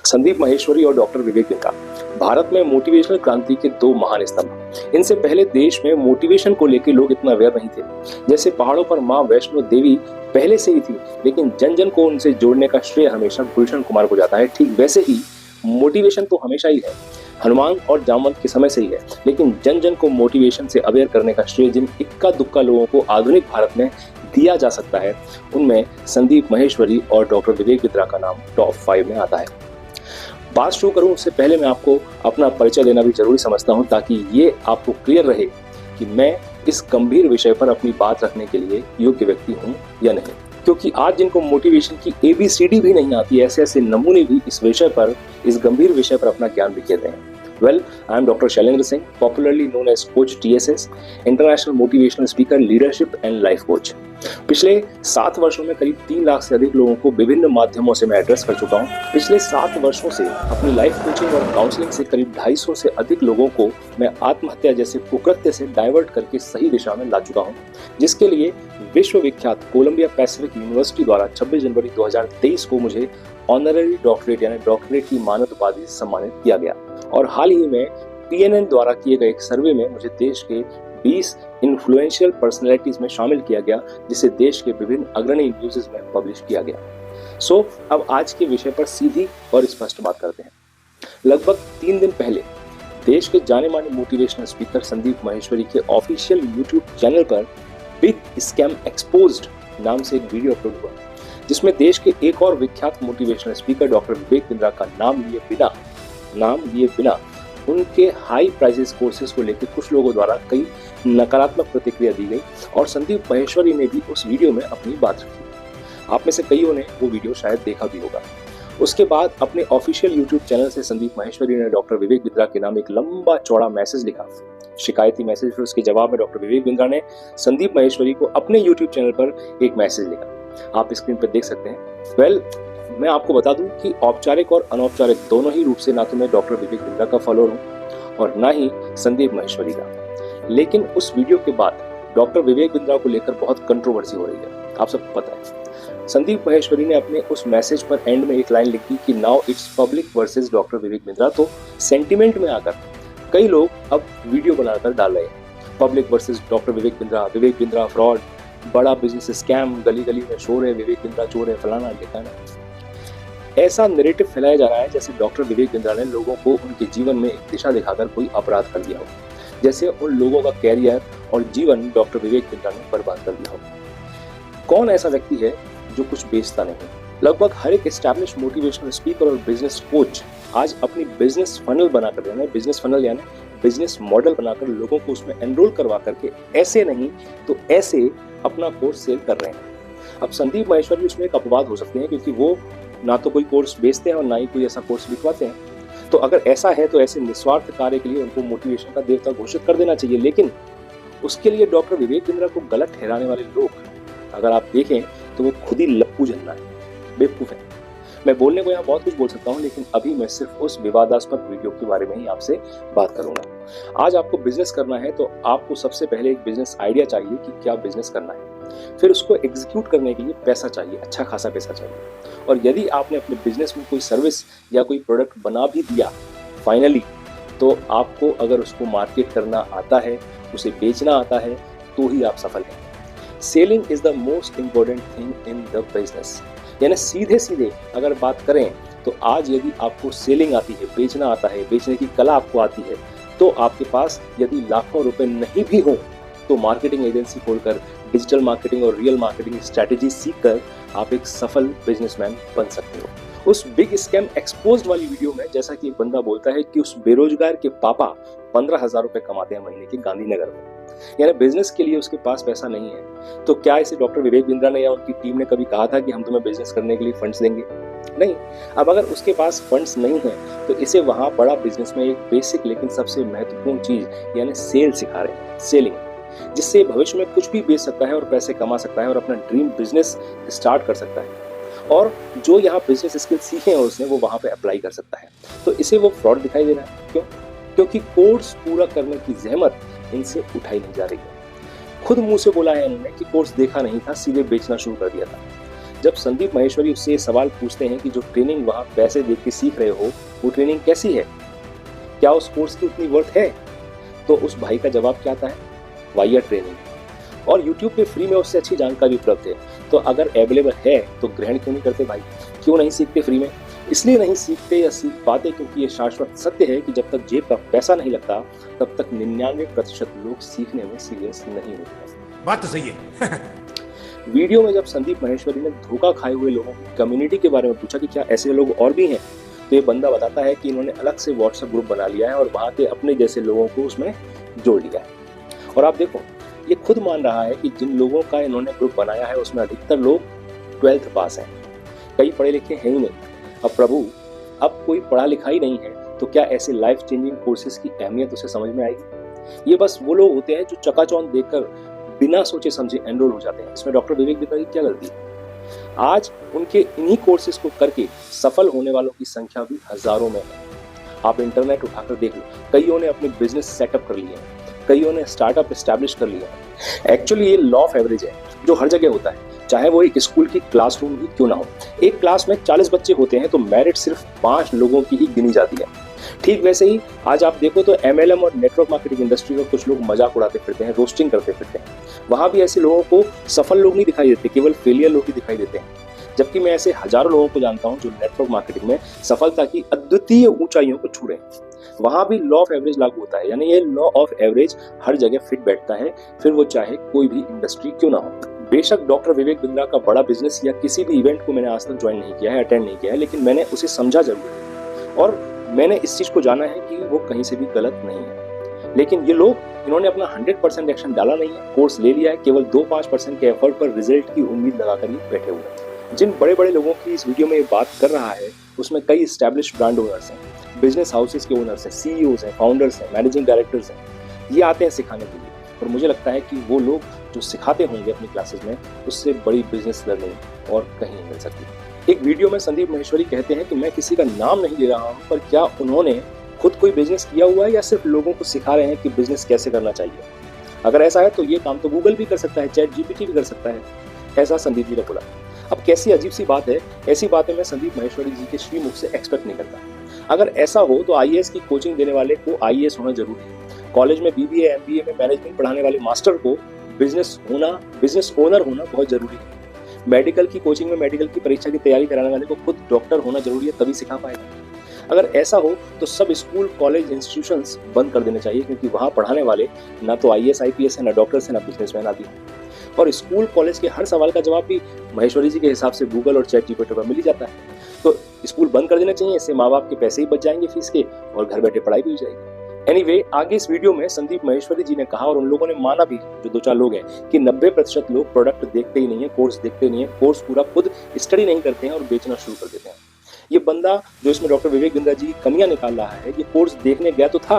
संदीप माहेश्वरी और डॉक्टर विवेक बिंद्रा भारत में मोटिवेशनल क्रांति के दो महान स्तंभ। इनसे पहले देश में मोटिवेशन को लेकर लोग इतना अवेयर नहीं थे। जैसे पहाड़ों पर मां वैष्णो देवी पहले से ही थी, लेकिन जन जन को उनसे जोड़ने का श्रेय हमेशा गुलशन कुमार को जाता है। ठीक वैसे ही मोटिवेशन तो हमेशा ही है, हनुमान और जामवंत के समय से ही है, लेकिन जन जन को मोटिवेशन से अवेयर करने का श्रेय जिन इक्का दुक्का लोगों को आधुनिक भारत में दिया जा सकता है, उनमें संदीप माहेश्वरी और डॉक्टर विवेक बिंद्रा का नाम टॉप 5 में आता है। बात शुरू करूं उससे पहले मैं आपको अपना परिचय देना भी जरूरी समझता हूं, ताकि ये आपको क्लियर रहे कि मैं इस गंभीर विषय पर अपनी बात रखने के लिए योग्य व्यक्ति हूं या नहीं। क्योंकि आज जिनको मोटिवेशन की ABCD भी नहीं आती, ऐसे ऐसे नमूने भी इस विषय पर, इस गंभीर विषय पर अपना ज्ञान बिखेर रहे हैं। Well, I am Dr. Shailendra Singh, popularly known as Coach TSS, International Motivational Speaker, Leadership and Life Coach. पिछले 7 वर्षों में करीब 3 लाख से अधिक लोगों को विभिन्न माध्यमों से मैं एड्रेस कर चुका हूँ। पिछले 7 वर्षों से अपनी लाइफ कोचिंग और काउंसलिंग से करीब 250 से अधिक लोगों को मैं आत्महत्या जैसे कुकृत्य से डाइवर्ट करके सही दिशा में ला चुका हूँ, जिसके लिए विश्वविख्यात कोलंबिया पैसिफिक यूनिवर्सिटी द्वारा 26 जनवरी 2023 को मुझे ऑनररी डॉक्टरेट यानी डॉक्टरेट की मानद उपाधि से सम्मानित किया गया। और हाल ही में PNN द्वारा किए गए एक सर्वे में मुझे देश के 20 इन्फ्लुएंशियल पर्सनैलिटीज में शामिल किया गया, जिसे देश के विभिन्न अग्रणी न्यूज़ में पब्लिश किया गया। अब आज के विषय पर सीधी और स्पष्ट बात करते हैं। लगभग 3 दिन पहले देश के जाने माने मोटिवेशनल स्पीकर संदीप माहेश्वरी के ऑफिशियल YouTube चैनल पर बिग स्कैम एक्सपोज्ड नाम से एक वीडियो अपलोड हुआ, जिसमें देश के एक और विख्यात motivational speaker doctor Vivek Bindra का नाम लिए बिना उनके हाई प्राइसेस कोर्सेज को लेकर कुछ लोगों द्वारा कई नकारात्मक प्रतिक्रिया दी गई, और संदीप माहेश्वरी ने भी उस वीडियो में अपनी बात रखी। आप में से कईयों ने वो वीडियो शायद देखा भी होगा। उसके बाद अपने ऑफिशियल YouTube चैनल से संदीप माहेश्वरी ने डॉक्टर विवेक बिंद्रा के नाम एक लंबा चौड़ा मैसेज लिखा, शिकायती मैसेज। फिर उसके जवाब में डॉक्टर विवेक बिंद्रा ने संदीप माहेश्वरी को अपने YouTube चैनल पर एक मैसेज लिखा, आप स्क्रीन पर देख सकते हैं। मैं आपको बता दूं कि औपचारिक और अनौपचारिक दोनों ही रूप से ना तो मैं डॉक्टर विवेक बिंद्रा का फॉलोअर हूं और ना ही संदीप माहेश्वरी का, लेकिन उस वीडियो के बाद डॉक्टर विवेक बिंद्रा को लेकर बहुत कंट्रोवर्सी हो रही है, आप सबको पता है। संदीप माहेश्वरी ने अपने उस मैसेज पर एंड में एक लाइन लिखी कि now it's public versus doctor Vivek Bindra. तो सेंटिमेंट में आकर कई लोग अब वीडियो बनाकर डाल रहे हैं, public versus doctor Vivek Bindra fraud, बड़ा बिजनेस स्कैम, गली गली में शोर है, विवेक बिंद्रा चोर है, फलाना ठिकाना। ऐसा नैरेटिव फैलाया जा रहा है जैसे डॉक्टर विवेक बिंद्रा ने लोगों को उनके जीवन में एक दिशा दिखाकर कोई अपराध कर दिया हो, जैसे उन लोगों का कैरियर और जीवन डॉक्टर विवेक बिंद्रा ने बर्बाद कर दिया हो। कौन ऐसा व्यक्ति है जो कुछ बेचता नहीं? लगभग हर एक एस्टैब्लिश मोटिवेशनल स्पीकर और बिजनेस कोच आज अपनी बिजनेस फनल बनाकर, बिजनेस फनल यानी बिजनेस मॉडल बनाकर लोगों को उसमें एनरोल करवा करके ऐसे नहीं तो ऐसे अपना कोर्स सेल कर रहे हैं। अब संदीप माहेश्वरी उसमें एक अपवाद हो सकते हैं, क्योंकि वो ना तो कोई कोर्स बेचते हैं और ना ही कोई ऐसा कोर्स लिखवाते हैं। तो अगर ऐसा है तो ऐसे निस्वार्थ कार्य के लिए उनको मोटिवेशन का देवता घोषित कर देना चाहिए। लेकिन उसके लिए डॉक्टर विवेक बिंद्रा को गलत ठहराने वाले लोग अगर आप देखें तो वो खुद ही लप्पू जन्ना है, बेवकूफ है। मैं बोलने को यहाँ बहुत कुछ बोल सकता हूँ, लेकिन अभी मैं सिर्फ उस विवादास्पद वीडियो के बारे में ही आपसे बात करूंगा। आज आपको बिजनेस करना है तो आपको सबसे पहले एक बिजनेस आइडिया चाहिए कि क्या बिजनेस करना है, फिर उसको एग्जीक्यूट करने के लिए पैसा चाहिए, अच्छा खासा पैसा चाहिए। और यदि आपने अपने बिजनेस में कोई सर्विस या कोई प्रोडक्ट बना भी दिया फाइनली, तो आपको अगर उसको मार्केट करना आता है, उसे बेचना आता है, तो ही आप सफल हैं। Selling is the most important thing in the business. यानी सीधे सीधे अगर बात करें तो आज यदि आपको सेलिंग आती है, बेचना आता है, बेचने की कला आपको आती है, तो आपके पास यदि लाखों रुपए नहीं भी हो तो मार्केटिंग एजेंसी खोलकर डिजिटल मार्केटिंग और रियल मार्केटिंग स्ट्रैटेजी सीखकर आप एक सफल बिजनेसमैन बन सकते हो। उस बिग स्कैम एक्सपोज्ड वाली वीडियो में जैसा कि एक बंदा बोलता है कि उस बेरोजगार के पापा 15,000 रुपए कमाते हैं महीने के गांधीनगर में, यानी बिजनेस के लिए उसके पास पैसा नहीं है। तो क्या इसे डॉक्टर विवेक बिंद्रा ने या उनकी टीम ने कभी कहा था कि हम तुम्हें बिजनेस करने के लिए फंड्स देंगे? नहीं। अब अगर उसके पास फंड्स नहीं है तो इसे वहां बड़ा बिजनेस में एक बेसिक लेकिन सबसे महत्वपूर्ण चीज यानी सेल सिखा रहे हैं, सेलिंग, जिससे भविष्य में कुछ भी बेच सकता है और पैसे कमा सकता है और अपना ड्रीम बिजनेस स्टार्ट कर सकता है। और जो यहाँ बिजनेस स्किल सीखे हैं उसने वो वहां पे अप्लाई कर सकता है। तो इसे वो फ्रॉड दिखाई दे रहा है। क्यों? क्योंकि कोर्स पूरा करने की जहमत इनसे उठाई नहीं जा रही है। खुद मुंह से बोला है इन्होंने कि कोर्स देखा नहीं था, सीधे बेचना शुरू कर दिया था। जब संदीप माहेश्वरी उससे ये सवाल पूछते हैं कि जो ट्रेनिंग वहाँ पैसे दे के सीख रहे हो वो ट्रेनिंग कैसी है, क्या उस कोर्स की उतनी वर्थ है, तो उस भाई का जवाब क्या आता है, वाहियात ट्रेनिंग। और YouTube पे फ्री में उससे अच्छी जानकारी उपलब्ध है, तो अगर अवेलेबल है तो ग्रहण क्यों नहीं करते भाई, क्यों नहीं सीखते फ्री में। इसलिए नहीं सीखते या सीख पाते क्योंकि ये शाश्वत सत्य है कि जब तक जेब का पैसा नहीं लगता तब तक 99% लोग सीखने में सीरियस नहीं होते। बात तो सही है। वीडियो में जब संदीप माहेश्वरी ने धोखा खाए हुए लोगों की कम्युनिटी के बारे में पूछा कि क्या ऐसे लोग और भी हैं, तो ये बंदा बताता है कि इन्होंने अलग से व्हाट्सएप ग्रुप बना लिया है और वहां के अपने जैसे लोगों को उसमें जोड़ लिया है। और आप देखो, ये खुद मान रहा है कि जिन लोगों का इन्होंने ग्रुप बनाया है उसमें अधिकतर लोग 12th पास हैं, कई पढ़े लिखे हैं ही नहीं। अब प्रभु, अब कोई पढ़ा लिखा ही नहीं है तो क्या ऐसे लाइफ चेंजिंग कोर्सेज की अहमियत उसे समझ में आएगी। ये बस वो लोग होते हैं जो चकाचौंध देखकर बिना सोचे समझे एनरोल हो जाते हैं। इसमें डॉक्टर विवेक बिंद्रा की क्या गलती है। आज उनके इन्हीं कोर्सेज को करके सफल होने वालों की संख्या भी हजारों में है। आप इंटरनेट उठाकर देख लो, कईयों ने अपने बिजनेस सेटअप कर लिए हैं, कईयों ने स्टार्टअप एस्टैब्लिश कर लिया है। एक्चुअली ये लॉ ऑफ एवरेज है जो हर जगह होता है, चाहे वो एक स्कूल की क्लासरूम ही क्यों ना हो। एक क्लास में 40 बच्चे होते हैं तो मेरिट सिर्फ 5 लोगों की ही गिनी जाती है। ठीक वैसे ही आज आप देखो तो MLM और नेटवर्क मार्केटिंग इंडस्ट्री में कुछ लोग मजाक उड़ाते फिरते हैं, रोस्टिंग करते फिरते हैं। वहां भी ऐसे लोगों को सफल लोग नहीं दिखाई देते, केवल फेलियर लोग ही दिखाई देते हैं। जबकि मैं ऐसे हजारों लोगों को जानता हूं जो नेटवर्क मार्केटिंग में सफलता की अद्वितीय ऊंचाइयों को छू रहे हैं। वहां भी लॉ ऑफ एवरेज लागू होता है, यानी ये लॉ ऑफ एवरेज हर जगह फिट बैठता है, फिर वो चाहे कोई भी इंडस्ट्री क्यों ना हो। बेशक डॉक्टर विवेक बिंद्रा का बड़ा बिजनेस या किसी भी इवेंट को मैंने आज तक ज्वाइन नहीं किया है, अटेंड नहीं किया है, लेकिन मैंने उसे समझा जरूर है और मैंने इस चीज को जाना है कि वो कहीं से भी गलत नहीं है। लेकिन ये लोग, इन्होंने अपना 100% एक्शन डाला नहीं है, कोर्स ले लिया है, केवल 2-5% के एफर्ट पर रिजल्ट की उम्मीद लगाकर ही बैठे हुए हैं। जिन बड़े बड़े लोगों की इस वीडियो में ये बात कर रहा है उसमें कई एस्टैब्लिश ब्रांड ओनर्स हैं, बिजनेस हाउसेस के ओनर्स हैं, CEOs हैं, फाउंडर्स हैं, मैनेजिंग डायरेक्टर्स हैं। ये आते हैं सिखाने के लिए और मुझे लगता है कि वो लोग जो सिखाते होंगे अपनी क्लासेस में, उससे बड़ी बिजनेस लर्निंग और कहीं नहीं मिल सकती। एक वीडियो में संदीप माहेश्वरी कहते हैं कि मैं किसी का नाम नहीं ले रहा हूं, पर क्या उन्होंने खुद कोई बिजनेस किया हुआ है या सिर्फ लोगों को सिखा रहे हैं कि बिजनेस कैसे करना चाहिए। अगर ऐसा है तो ये काम तो गूगल भी कर सकता है, चैट GPT भी कर सकता है, ऐसा संदीप जी ने बोला। अब कैसी अजीब सी बात है, ऐसी बातें मैं संदीप माहेश्वरी जी के श्रीमुख से एक्सपेक्ट नहीं करता। अगर ऐसा हो तो IAS की कोचिंग देने वाले को IAS होना जरूरी है, कॉलेज में BBA MBA में मैनेजमेंट पढ़ाने वाले मास्टर को बिजनेस ओनर होना बहुत जरूरी है। मेडिकल की कोचिंग में मेडिकल की परीक्षा की तैयारी कराने वाले को खुद डॉक्टर होना जरूरी है, तभी सिखा पाएगा। अगर ऐसा हो तो सब स्कूल कॉलेज इंस्टीट्यूशंस बंद कर देने चाहिए, क्योंकि वहां पढ़ाने वाले ना तो IAS IPS है, ना डॉक्टर्स है, ना बिजनेसमैन आदि। और स्कूल कॉलेज के हर सवाल का जवाब भी माहेश्वरी जी के हिसाब से गूगल और चैट GPT पर मिल ही जाता है। तो स्कूल बंद कर देना चाहिए, इससे माँ बाप के पैसे ही बच जाएंगे फीस के और घर बैठे पढ़ाई भी हो जाएगी। एनीवे, आगे इस वीडियो में संदीप माहेश्वरी जी ने कहा और उन लोगों ने माना भी, जो 2-4 लोग हैं, कि 90% लोग प्रोडक्ट देखते ही नहीं है, कोर्स देखते ही नहीं है, कोर्स पूरा खुद स्टडी नहीं करते हैं और बेचना शुरू कर देते हैं। ये बंदा जो इसमें डॉक्टर विवेक बिंद्रा जी की कमियां निकाल रहा है, ये कोर्स देखने गया तो था,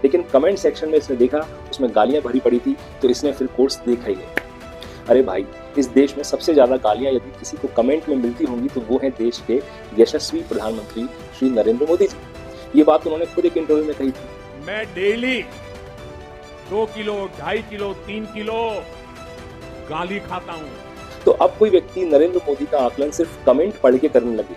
लेकिन कमेंट सेक्शन में इसने देखा उसमें गालियां भरी पड़ी थी, तो इसने फिर कोर्स देखा ही नहीं। अरे भाई, इस देश में सबसे ज्यादा गालियां यदि किसी को कमेंट में मिलती होंगी तो वो है देश के यशस्वी प्रधानमंत्री श्री नरेंद्र मोदी जी। ये बात उन्होंने खुद एक इंटरव्यू में कही थी। मैं डेली 2 किलो 2.5 किलो 3 किलो गाली खाता हूँ। तो अब कोई व्यक्ति नरेंद्र मोदी का आकलन सिर्फ कमेंट पढ़ के करने लगे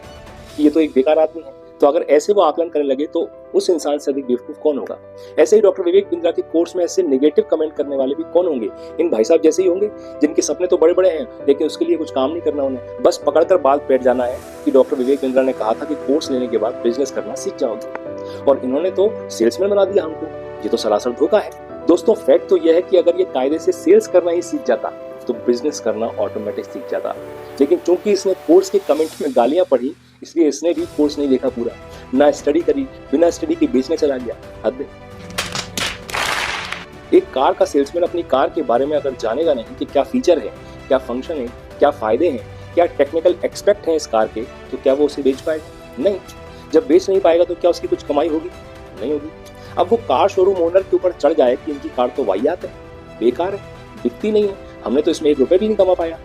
कि ये तो एक बेकार आदमी है, तो अगर ऐसे वो आकलन करने लगे तो उस इंसान से अधिक बेवकूफ कौन होगा। ऐसे ही डॉक्टर विवेक बिंद्रा के कोर्स में ऐसे नेगेटिव कमेंट करने वाले भी कौन होंगे। इन भाई साहब जैसे ही होंगे जिनके सपने तो बड़े बड़े हैं, लेकिन उसके लिए कुछ काम नहीं करना उन्हें, बस पकड़कर बात बैठ जाना है कि डॉक्टर विवेक बिंद्रा ने कहा था कि कोर्स लेने के बाद बिजनेस करना सीख जाओगे, और इन्होंने तो सेल्समैन बना दिया हमको। ये तो सरासर धोखा है। दोस्तों, फैक्ट तो यह है कि अगर ये कायदे से सेल्स करना ही सीख जाता तो बिजनेस करना ऑटोमेटिक सीख जाता। लेकिन चूंकि इसने कोर्स के कमेंट में गालियां पढ़ी, इसलिए इसने भी कोर्स नहीं देखा पूरा, ना स्टडी करी, बिना स्टडी के बेचने चला गया। हद। एक कार का सेल्समैन अपनी कार के बारे में अगर जानेगा नहीं कि क्या फीचर है, क्या फंक्शन है, क्या फायदे हैं, क्या टेक्निकल एक्सपेक्ट हैं इस कार के, तो क्या वो उसे बेच पाएगा? नहीं। जब बेच नहीं पाएगा तो क्या उसकी कुछ कमाई होगी? नहीं होगी। अब वो कार शोरूम ओनर के ऊपर चढ़ जाए कि इनकी कार तो वाहियात है, बेकार है, बिकती नहीं है, हमने तो इसमें 1 रुपए भी नहीं कमा पाया।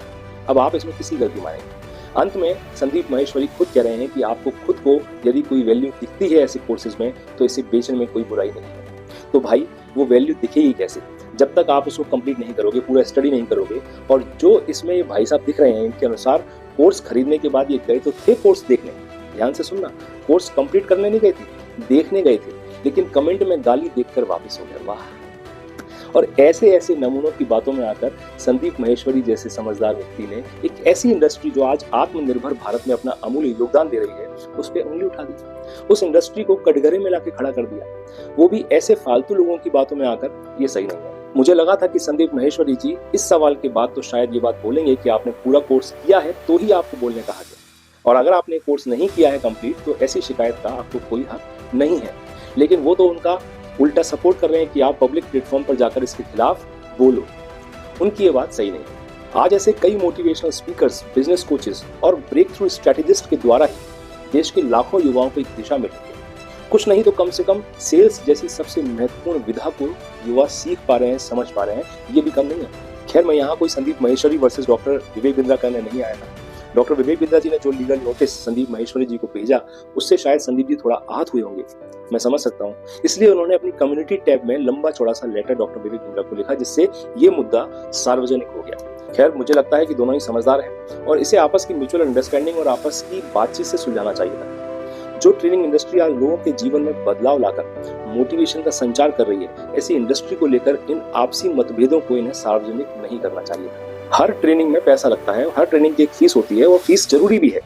अब आप इसमें किसी गलती मानेंगे? अंत में संदीप माहेश्वरी खुद कह रहे हैं कि आपको खुद को यदि कोई वैल्यू दिखती है ऐसे कोर्सेज में तो इसे बेचने में कोई बुराई नहीं है। तो भाई, वो वैल्यू दिखेगी कैसे? जब तक आप उसको कंप्लीट नहीं करोगे, पूरा स्टडी नहीं करोगे। और जो इसमें ये भाई साहब दिख रहे हैं, इनके अनुसार कोर्स खरीदने के बाद ये गए तो थे कोर्स देखने, ध्यान से सुनना, कोर्स कंप्लीट करने नहीं गए थे, देखने गए थे, लेकिन कमेंट में गाली देखकर वापस हो गए। वाह। और ऐसे ऐसे नमूनों की बातों में आकर संदीप माहेश्वरी जैसे समझदार व्यक्ति ने एक ऐसी इंडस्ट्री जो आज आत्मनिर्भर भारत में अपना अमूल्य योगदान दे रही है, उस पर उंगली उठा दी, उस इंडस्ट्री को कटघरे में लाके खड़ा कर दिया, वो भी ऐसे फालतू लोगों की बातों में आकर। ये सही नहीं है। मुझे लगा था कि संदीप माहेश्वरी जी इस सवाल के बाद तो शायद ये बात बोलेंगे कि आपने पूरा कोर्स किया है तो ही आपको बोलने का हक है, और अगर आपने कोर्स नहीं किया है कंप्लीट तो ऐसी शिकायत का आपको कोई हक नहीं है। लेकिन वो तो उनका उल्टा सपोर्ट कर रहे हैं कि आप पब्लिक प्लेटफॉर्म पर जाकर इसके खिलाफ बोलो। उनकी ये बात सही नहीं है। आज ऐसे कई मोटिवेशनल स्पीकर्स, बिजनेस कोचेस और ब्रेक थ्रू स्ट्रेटेजिस्ट के द्वारा ही देश के लाखों युवाओं को एक दिशा मिल रही है। कुछ नहीं तो कम से कम सेल्स जैसी सबसे महत्वपूर्ण विधा को युवा सीख पा रहे हैं, समझ पा रहे हैं, ये भी कम नहीं है। खैर, मैं यहाँ कोई संदीप माहेश्वरी वर्सेस डॉक्टर विवेक बिंद्रा करने नहीं आया था। डॉक्टर विवेक बिंद्रा जी ने जो लीगल नोटिस संदीप माहेश्वरी जी को भेजा, उससे शायद संदीप जी थोड़ा आहत हुए होंगे, मैं समझ सकता हूँ। इसलिए उन्होंने अपनी कम्युनिटी टैब में लंबा चौड़ा सा लेटर डॉक्टर विवेक बिंद्रा को लिखा, जिससे ये मुद्दा सार्वजनिक हो गया। खैर, मुझे लगता है कि दोनों ही समझदार हैं और इसे आपस की म्यूचुअल अंडरस्टैंडिंग और आपस की बातचीत से सुलझाना चाहिए था। जो ट्रेनिंग इंडस्ट्री आज लोगों के जीवन में बदलाव लाकर मोटिवेशन का संचार कर रही है, ऐसी इंडस्ट्री को लेकर इन आपसी मतभेदों को इन्हें सार्वजनिक नहीं करना चाहिए। हर ट्रेनिंग में पैसा लगता है, हर ट्रेनिंग की एक फीस होती है और फीस जरूरी भी है।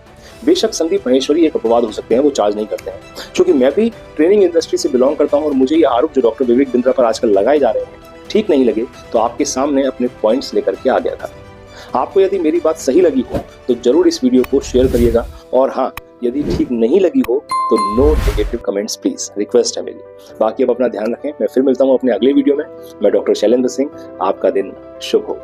बेशक संदीप माहेश्वरी एक अपवाद हो सकते हैं, वो चार्ज नहीं करते हैं, क्योंकि मैं भी ट्रेनिंग इंडस्ट्री से बिलोंग करता हूं और मुझे ये आरोप जो डॉक्टर विवेक बिंद्रा पर आजकल लगाए जा रहे हैं ठीक नहीं लगे, तो आपके सामने अपने पॉइंट्स लेकर के आ गया था। आपको यदि मेरी बात सही लगी हो तो जरूर इस वीडियो को शेयर करिएगा, और हाँ, यदि ठीक नहीं लगी हो तो no negative comments please, request है मेरी। बाकी अब अपना ध्यान रखें, मैं फिर मिलता हूं अपने अगले वीडियो में। मैं डॉक्टर शैलेंद्र सिंह, आपका दिन शुभ हो।